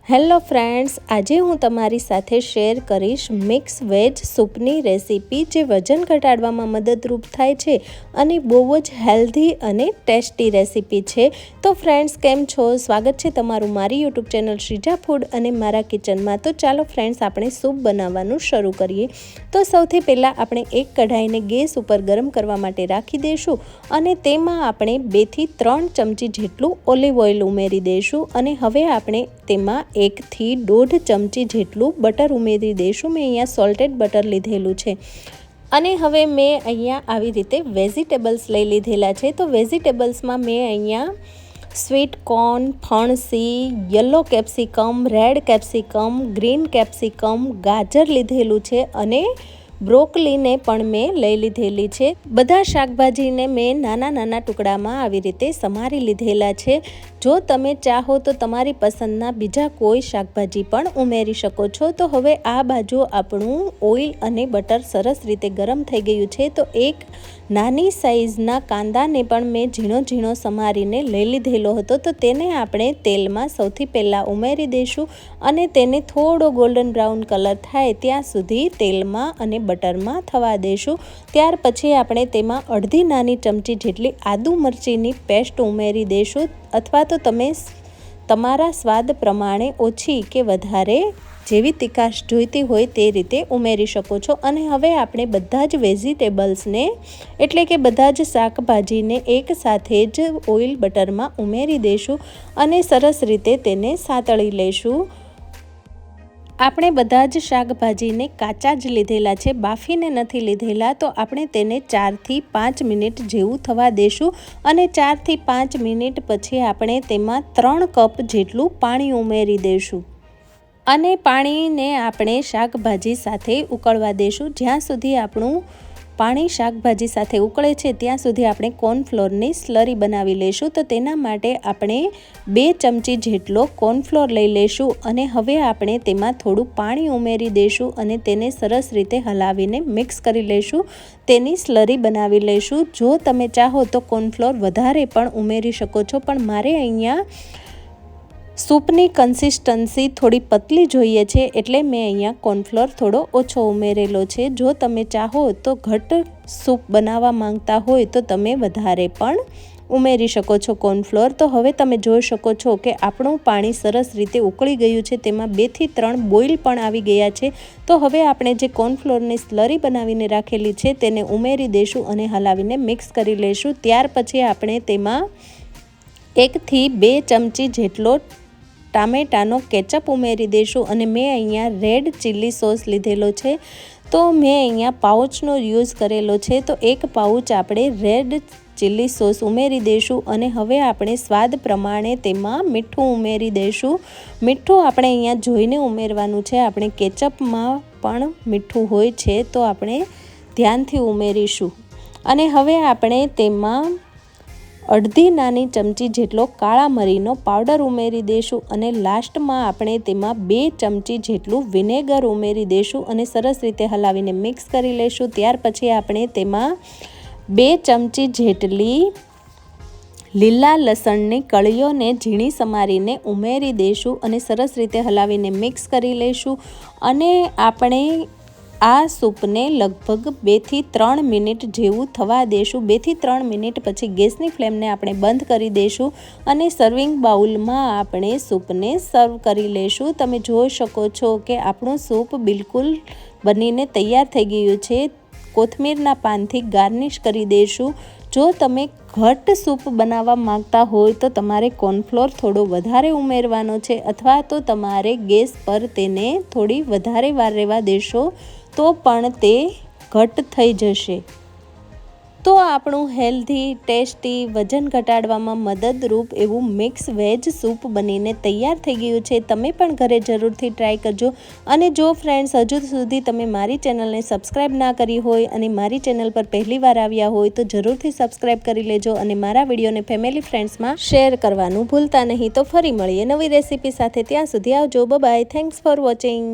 Hello friends, આજે હું તમારી સાથે શેર કરીશ મિક્સ વેજ સૂપની રેસીપી જે વજન ઘટાડવામાં મદદરૂપ થાય છે અને બહુ જ હેલ્ધી અને ટેસ્ટી રેસીપી છે। તો ફ્રેન્ડ્સ, કેમ છો? સ્વાગત છે તમારું મારી યુટ્યુબ ચેનલ શ્રીજા ફૂડ અને મારા કિચનમાં। તો ચાલો ફ્રેન્ડ્સ, આપણે સૂપ બનાવવાનું શરૂ કરીએ। તો સૌથી પહેલાં આપણે એક કઢાઈને ગેસ ઉપર ગરમ કરવા માટે રાખી દઈશું અને તેમાં આપણે 2 થી 3 ચમચી જેટલું ઓલિવ ઓઇલ ઉમેરી દઈશું અને હવે આપણે તેમાં 1 થી 1.5 ચમચી જેટલું બટર ઉમેરી દઈશું। મેં અહીંયા સોલ્ટેડ બટર લીધેલું છે અને હવે મેં અહીંયા આવી રીતે વેજીટેબલ્સ લઈ લીધેલા છે। તો વેજીટેબલ્સમાં મેં અહીંયા સ્વીટ કોર્ન, ફણસી, yellow capsicum, red capsicum, green capsicum, ગાજર લીધેલું છે અને બ્રોકલીને પણ મેં લઈ લીધેલી છે। બધા શાકભાજીને મેં નાના નાના ટુકડામાં આવી રીતે સમારી લીધેલા છે। જો તમે ચાહો તો તમારી પસંદના બીજા કોઈ શાકભાજી પણ ઉમેરી શકો છો। તો હવે આ બાજુ આપણું ઓઇલ અને બટર સરસ રીતે ગરમ થઈ ગયું છે। તો એક નાની સાઈઝના કાંદાને પણ મેં ઝીણો ઝીણો સમારીને લઈ લીધેલો હતો। તો તેને આપણે તેલમાં સૌથી પહેલાં ઉમેરી દઈશું અને તેને થોડો ગોલ્ડન બ્રાઉન કલર થાય ત્યાં સુધી તેલમાં અને બટરમાં થવા દઈશું। ત્યાર પછી આપણે તેમાં અડધી નાની ચમચી જેટલી આદુ મરચીની પેસ્ટ ઉમેરી દઈશું અથવા તો તમે તમારા સ્વાદ પ્રમાણે ઓછી કે વધારે જેવી તીખાશ જોઈતી હોય તે રીતે ઉમેરી શકો છો। અને હવે આપણે બધા જ વેજીટેબલ્સને એટલે કે બધા જ શાકભાજીને એક સાથે જ ઓઇલ બટરમાં ઉમેરી દઈશું અને સરસ રીતે તેને સાતળી લઈશું। આપણે બધા જ શાકભાજીને કાચા જ લીધેલા છે, બાફીને નથી લીધેલા। તો આપણે તેને 4 થી 5 મિનિટ જેવું થવા દઈશું અને 4 થી 5 મિનિટ પછી આપણે તેમાં 3 કપ જેટલું પાણી ઉમેરી દઈશું અને પાણીને આપણે શાકભાજી સાથે ઉકળવા દઈશું। જ્યાં સુધી આપણું પાણી શાકભાજી સાથે ઉકળે છે ત્યાં સુધી આપણે કોર્નફ્લોરની સ્લરી બનાવી લઈશું। તો તેના માટે આપણે 2 ચમચી જેટલો કોર્નફ્લોર લઈ લઈશું અને હવે આપણે તેમાં થોડું પાણી ઉમેરી દઈશું અને તેને સરસ રીતે હલાવીને મિક્સ કરી લઈશું, તેની સ્લરી બનાવી લઈશું। જો તમે ચાહો તો કોર્નફ્લોર વધારે પણ ઉમેરી શકો છો, પણ મારે અહીંયા સૂપની કન્સિસ્ટન્સી થોડી પતલી જોઈએ છે એટલે મેં અહીંયા કોર્નફ્લોર થોડો ઓછો ઉમેરેલો છે। જો તમે ચાહો તો ઘટ સૂપ બનાવવા માંગતા હોય તો તમે વધારે પણ ઉમેરી શકો છો કોર્નફ્લોર। તો હવે તમે જોઈ શકો છો કે આપણું પાણી સરસ રીતે ઉકળી ગયું છે, તેમાં 2 થી 3 બોઇલ પણ આવી ગયા છે। તો હવે આપણે જે કોર્નફ્લોરની સ્લરી બનાવીને રાખેલી છે તેને ઉમેરી દઈશું અને હલાવીને મિક્સ કરી લઈશું। ત્યાર પછી આપણે તેમાં 1 થી 2 ચમચી જેટલો ટામેટાનો કેચઅપ ઉમેરી દઈશું અને મેં અહીંયા રેડ ચીલી સોસ લીધેલો છે। તો મેં અહીંયા પાઉચનો યુઝ કરેલો છે। તો 1 પાઉચ આપણે રેડ ચીલી સોસ ઉમેરી દઈશું અને હવે આપણે સ્વાદ પ્રમાણે તેમાં મીઠું ઉમેરી દઈશું। મીઠું આપણે અહીંયા જોઈને ઉમેરવાનું છે, આપણે કેચઅપમાં પણ મીઠું હોય છે તો આપણે ધ્યાનથી ઉમેરીશું। અને હવે આપણે તેમાં અડધી નાની ચમચી જેટલો કાળા મરીનો પાવડર ઉમેરી દઈશું અને લાસ્ટમાં આપણે તેમાં 2 ચમચી જેટલું વિનેગર ઉમેરી દઈશું અને સરસ રીતે હલાવીને મિક્સ કરી લઈશું। ત્યાર પછી આપણે તેમાં 2 ચમચી જેટલી લીલા લસણની કળીઓને ઝીણી સમારીને ઉમેરી દઈશું અને સરસ રીતે હલાવીને મિક્સ કરી લઈશું અને આપણે આ સૂપને લગભગ 2 થી 3 મિનિટ જેવું થવા દઈશું। 2 થી 3 મિનિટ પછી ગેસની ફ્લેમને આપણે બંધ કરી દઈશું અને સર્વિંગ બાઉલમાં આપણે સૂપને સર્વ કરી લઈશું। તમે જોઈ શકો છો કે આપણું સૂપ બિલકુલ બનીને તૈયાર થઈ ગયું છે। કોથમીરના પાનથી ગાર્નિશ કરી દઈશું। જો તમે ઘટ સૂપ બનાવવા માંગતા હોય તો તમારે કોર્નફ્લોર થોડો વધારે ઉમેરવાનો છે અથવા તો તમારે ગેસ પર તેને થોડી વધારે વાર રહેવા દેશો તો પણ તે ઘટ થઈ જશે। તો આપણું હેલ્ધી, ટેસ્ટી, વજન ઘટાડવામાં મદદરૂપ એવું મિક્સ વેજ સૂપ બનીને તૈયાર થઈ ગયું છે। તમે પણ ઘરે જરૂરથી ટ્રાય કરજો અને જો ફ્રેન્ડ્સ હજુ સુધી તમે મારી ચેનલને સબસ્ક્રાઈબ ના કરી હોય અને મારી ચેનલ પર પહેલી વાર આવ્યા હોય તો જરૂરથી સબસ્ક્રાઈબ કરી લેજો અને મારા વિડીયોને ફેમિલી ફ્રેન્ડ્સમાં શેર કરવાનું ભૂલતા નહીં। તો ફરી મળીએ નવી રેસીપી સાથે, ત્યાં સુધી આવજો, bye bye, thanks for watching.